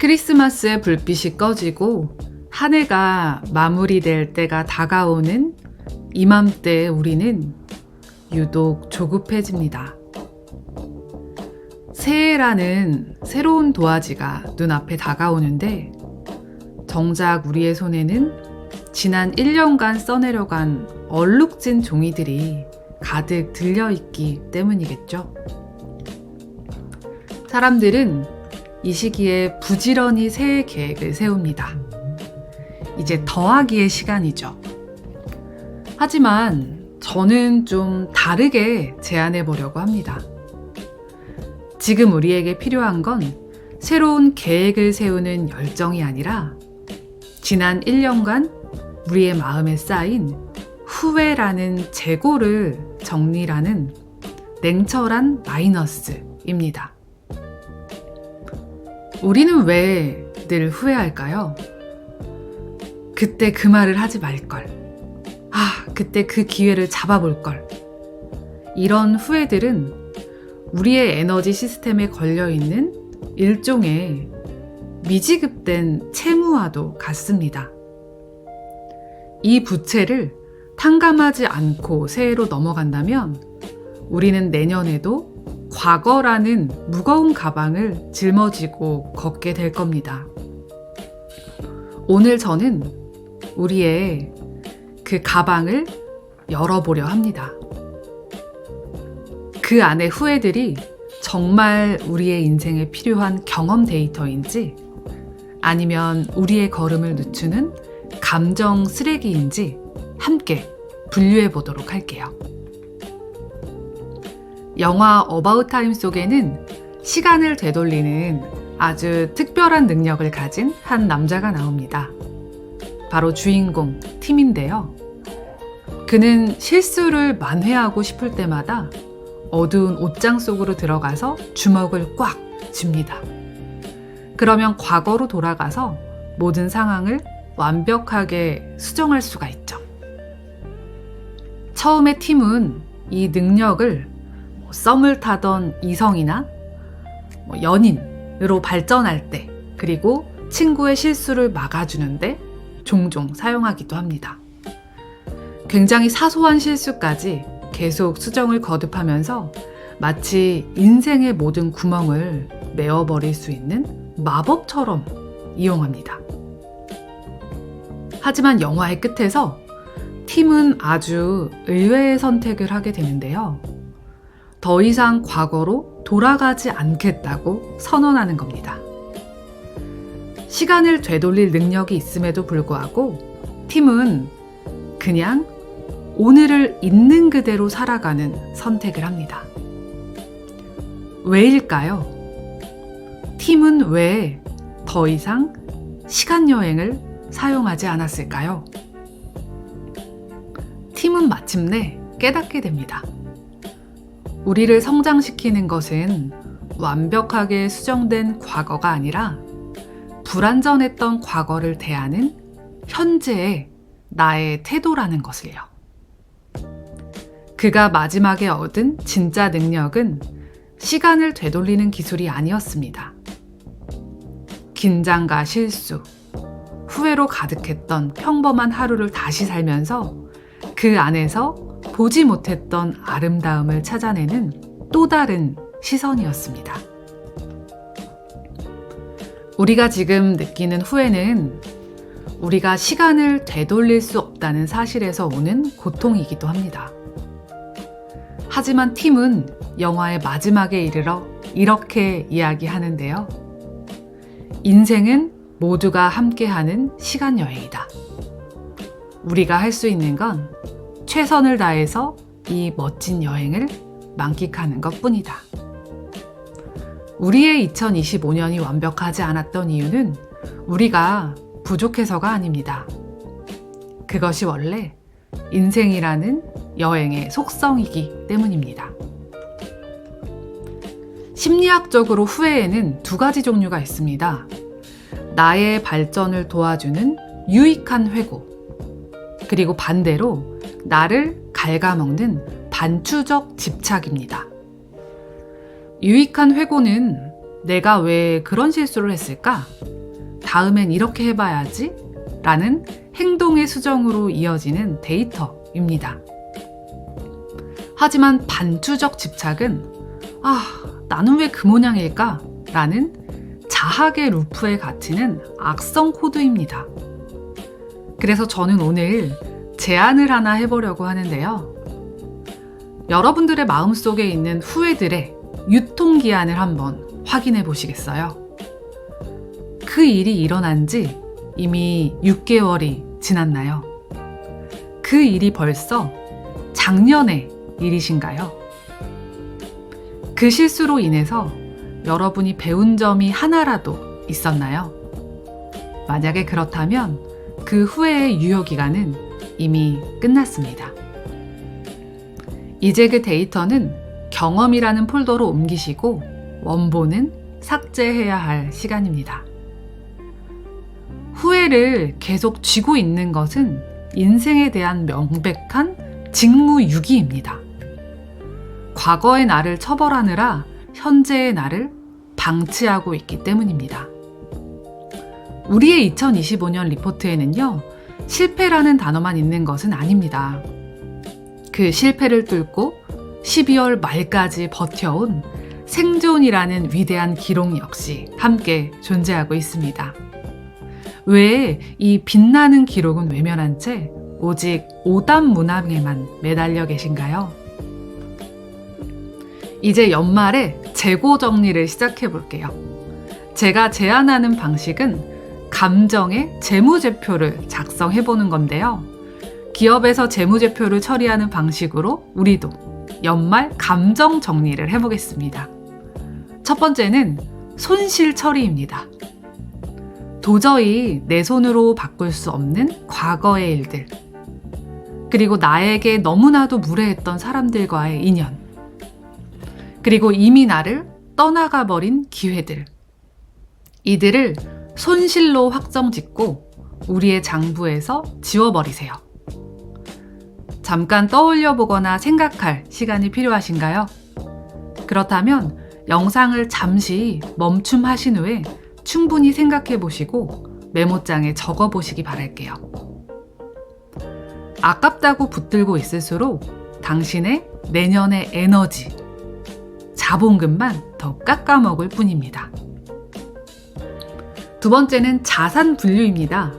크리스마스의 불빛이 꺼지고 한 해가 마무리될 때가 다가오는 이맘때 우리는 유독 조급해집니다. 새해라는 새로운 도화지가 눈앞에 다가오는데 정작 우리의 손에는 지난 1년간 써내려간 얼룩진 종이들이 가득 들려있기 때문이겠죠. 사람들은 이 시기에 부지런히 새해 계획을 세웁니다. 이제 더하기의 시간이죠. 하지만 저는 좀 다르게 제안해 보려고 합니다. 지금 우리에게 필요한 건 새로운 계획을 세우는 열정이 아니라 지난 1년간 우리의 마음에 쌓인 후회라는 재고를 정리라는 냉철한 마이너스입니다. 우리는 왜 늘 후회할까요? 그때 그 말을 하지 말걸. 그때 그 기회를 잡아볼걸. 이런 후회들은 우리의 에너지 시스템에 걸려있는 일종의 미지급된 채무와도 같습니다. 이 부채를 탕감하지 않고 새해로 넘어간다면 우리는 내년에도 과거라는 무거운 가방을 짊어지고 걷게 될 겁니다. 오늘 저는 우리의 그 가방을 열어보려 합니다. 그 안의 후회들이 정말 우리의 인생에 필요한 경험 데이터인지 아니면 우리의 걸음을 늦추는 감정 쓰레기인지 함께 분류해 보도록 할게요. 영화 어바웃 타임 속에는 시간을 되돌리는 아주 특별한 능력을 가진 한 남자가 나옵니다. 바로 주인공 팀인데요. 그는 실수를 만회하고 싶을 때마다 어두운 옷장 속으로 들어가서 주먹을 꽉 쥡니다. 그러면 과거로 돌아가서 모든 상황을 완벽하게 수정할 수가 있죠. 처음에 팀은 이 능력을 썸을 타던 이성이나 연인으로 발전할 때, 그리고 친구의 실수를 막아주는데 종종 사용하기도 합니다. 굉장히 사소한 실수까지 계속 수정을 거듭하면서 마치 인생의 모든 구멍을 메워버릴 수 있는 마법처럼 이용합니다. 하지만 영화의 끝에서 팀은 아주 의외의 선택을 하게 되는데요. 더 이상 과거로 돌아가지 않겠다고 선언하는 겁니다. 시간을 되돌릴 능력이 있음에도 불구하고 팀은 그냥 오늘을 있는 그대로 살아가는 선택을 합니다. 왜일까요? 팀은 왜 더 이상 시간여행을 사용하지 않았을까요? 팀은 마침내 깨닫게 됩니다. 우리를 성장시키는 것은 완벽하게 수정된 과거가 아니라 불완전했던 과거를 대하는 현재의 나의 태도라는 것을요. 그가 마지막에 얻은 진짜 능력은 시간을 되돌리는 기술이 아니었습니다. 긴장과 실수, 후회로 가득했던 평범한 하루를 다시 살면서 그 안에서 보지 못했던 아름다움을 찾아내는 또 다른 시선이었습니다. 우리가 지금 느끼는 후회는 우리가 시간을 되돌릴 수 없다는 사실에서 오는 고통이기도 합니다. 하지만 팀은 영화의 마지막에 이르러 이렇게 이야기하는데요. 인생은 모두가 함께하는 시간여행이다. 우리가 할 수 있는 건 최선을 다해서 이 멋진 여행을 만끽하는 것뿐이다. 우리의 2025년이 완벽하지 않았던 이유는 우리가 부족해서가 아닙니다. 그것이 원래 인생이라는 여행의 속성이기 때문입니다. 심리학적으로 후회에는 두 가지 종류가 있습니다. 나의 발전을 도와주는 유익한 회고, 그리고 반대로 나를 갉아먹는 반추적 집착입니다. 유익한 회고는 내가 왜 그런 실수를 했을까? 다음엔 이렇게 해봐야지 라는 행동의 수정으로 이어지는 데이터입니다. 하지만 반추적 집착은 나는 왜 그 모양일까? 라는 자학의 루프에 갇히는 악성 코드입니다. 그래서 저는 오늘 제안을 하나 해보려고 하는데요. 여러분들의 마음속에 있는 후회들의 유통기한을 한번 확인해 보시겠어요? 그 일이 일어난 지 이미 6개월이 지났나요? 그 일이 벌써 작년의 일이신가요? 그 실수로 인해서 여러분이 배운 점이 하나라도 있었나요? 만약에 그렇다면 그 후회의 유효기간은 이미 끝났습니다. 이제 그 데이터는 경험이라는 폴더로 옮기시고 원본은 삭제해야 할 시간입니다. 후회를 계속 쥐고 있는 것은 인생에 대한 명백한 직무유기입니다. 과거의 나를 처벌하느라 현재의 나를 방치하고 있기 때문입니다. 우리의 2025년 리포트에는요, 실패라는 단어만 있는 것은 아닙니다. 그 실패를 뚫고 12월 말까지 버텨온 생존이라는 위대한 기록 역시 함께 존재하고 있습니다. 왜 이 빛나는 기록은 외면한 채 오직 오답문항에만 매달려 계신가요? 이제 연말에 재고 정리를 시작해 볼게요. 제가 제안하는 방식은 감정의 재무제표를 작성해 보는 건데요. 기업에서 재무제표를 처리하는 방식으로 우리도 연말 감정 정리를 해보겠습니다. 첫 번째는 손실 처리입니다. 도저히 내 손으로 바꿀 수 없는 과거의 일들, 그리고 나에게 너무나도 무례했던 사람들과의 인연, 그리고 이미 나를 떠나가 버린 기회들, 이들을 손실로 확정짓고 우리의 장부에서 지워버리세요. 잠깐 떠올려 보거나 생각할 시간이 필요하신가요? 그렇다면 영상을 잠시 멈춤하신 후에 충분히 생각해 보시고 메모장에 적어 보시기 바랄게요. 아깝다고 붙들고 있을수록 당신의 내년의 에너지, 자본금만 더 깎아먹을 뿐입니다. 두 번째는 자산 분류입니다.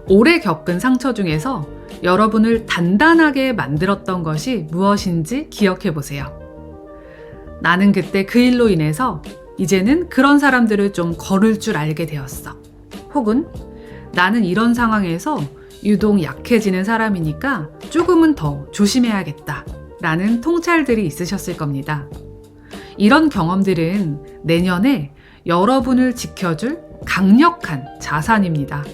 오래 겪은 상처 중에서 여러분을 단단하게 만들었던 것이 무엇인지 기억해 보세요. 나는 그때 그 일로 인해서 이제는 그런 사람들을 좀 거를 줄 알게 되었어. 혹은 나는 이런 상황에서 유독 약해지는 사람이니까 조금은 더 조심해야겠다 라는 통찰들이 있으셨을 겁니다. 이런 경험들은 내년에 여러분을 지켜줄 강력한 자산입니다.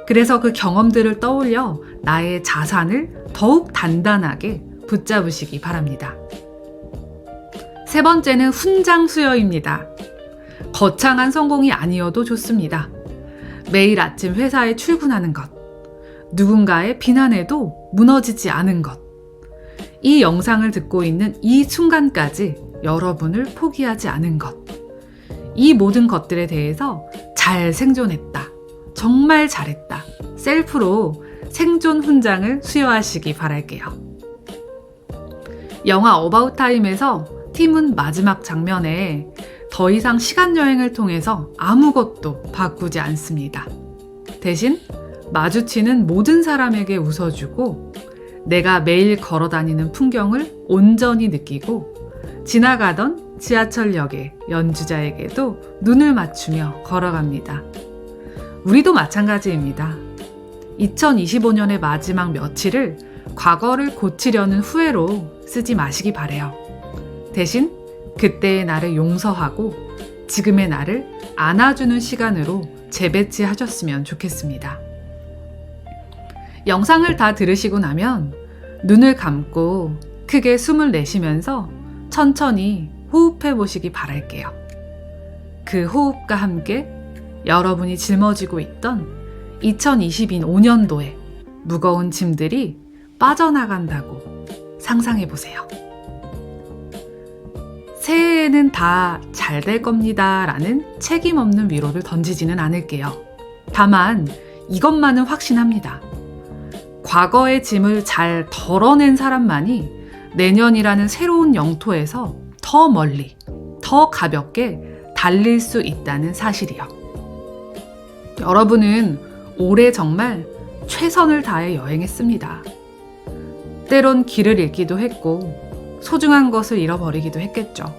그래서 그 경험들을 떠올려 나의 자산을 더욱 단단하게 붙잡으시기 바랍니다. 세 번째는 훈장 수여입니다. 거창한 성공이 아니어도 좋습니다. 매일 아침 회사에 출근하는 것, 누군가의 비난에도 무너지지 않은 것, 이 영상을 듣고 있는 이 순간까지 여러분을 포기하지 않은 것, 이 모든 것들에 대해서 잘 생존했다, 정말 잘했다, 셀프로 생존 훈장을 수여하시기 바랄게요. 영화 어바웃 타임에서 팀은 마지막 장면에 더 이상 시간 여행을 통해서 아무것도 바꾸지 않습니다. 대신 마주치는 모든 사람에게 웃어주고 내가 매일 걸어다니는 풍경을 온전히 느끼고 지나가던 지하철역의 연주자에게도 눈을 맞추며 걸어갑니다. 우리도 마찬가지입니다. 2025년의 마지막 며칠을 과거를 고치려는 후회로 쓰지 마시기 바래요. 대신 그때의 나를 용서하고 지금의 나를 안아주는 시간으로 재배치하셨으면 좋겠습니다. 영상을 다 들으시고 나면 눈을 감고 크게 숨을 내쉬면서 천천히 호흡해 보시기 바랄게요. 그 호흡과 함께 여러분이 짊어지고 있던 2025년도에 무거운 짐들이 빠져나간다고 상상해 보세요. 새해에는 다 잘 잘 될 겁니다 라는 책임 없는 위로를 던지지는 않을게요. 다만 이것만은 확신합니다. 과거의 짐을 잘 덜어낸 사람만이 내년이라는 새로운 영토에서 더 멀리, 더 가볍게 달릴 수 있다는 사실이요. 여러분은 올해 정말 최선을 다해 여행했습니다. 때론 길을 잃기도 했고 소중한 것을 잃어버리기도 했겠죠.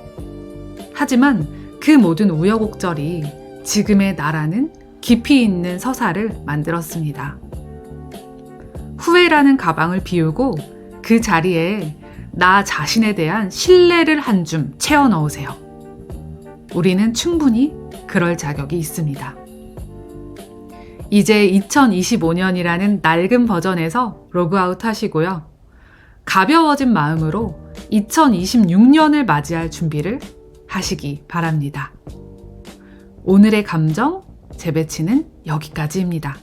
하지만 그 모든 우여곡절이 지금의 나라는 깊이 있는 서사를 만들었습니다. 후회라는 가방을 비우고 그 자리에 나 자신에 대한 신뢰를 한 줌 채워 넣으세요. 우리는 충분히 그럴 자격이 있습니다. 이제 2025년이라는 낡은 버전에서 로그아웃 하시고요. 가벼워진 마음으로 2026년을 맞이할 준비를 하시기 바랍니다. 오늘의 감정 재배치는 여기까지입니다.